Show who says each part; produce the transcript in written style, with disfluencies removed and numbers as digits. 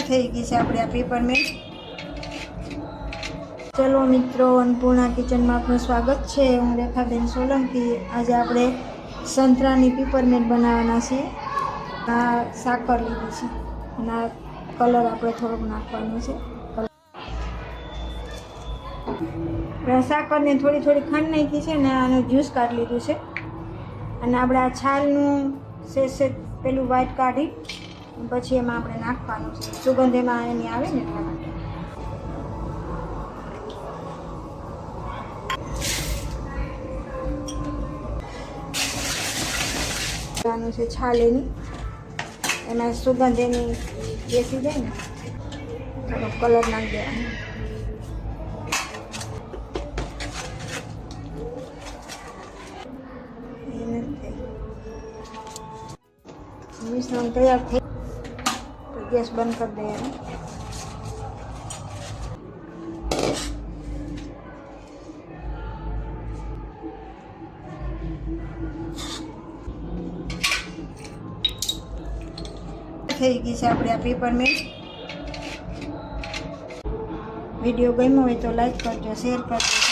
Speaker 1: થઈ ગઈ છે આપણી આ પેપરમેન્ટ। ચલો મિત્રો, અન્નપૂર્ણા કિચનમાં આપનું સ્વાગત છે। હું રેખાબેન સોલંકી। આજે આપણે સંતરાની પેપરમેન્ટ બનાવવાના છીએ। આ સાકર લીધી છે અને આ કલર આપણે થોડોક નાખવાનો છે। સાકરને થોડી થોડી ખાંડ નાખી છે ને આનું જ્યુસ કાઢી લીધું છે અને આપણે આ છાલનું સેજ પેલું વ્હાઈટ કાઢી પછી એમાં આપણે નાખવાનું છે। સુગંધ એમાં એની આવે ને એટલા માટે। છે છાલ એની, એમાં સુગંધ એની બેસી જાય ને થોડો કલર નાખી દેવાનો। મિશ્રણ તૈયાર થઈ તો ગેસ બંધ કરી દેવાનો। થઈ ગઈ છે આપણી આ પેપરમેન્ટ। વિડીયો ગમ્યો હોય તો લાઈક કરજો, શેર કરજો।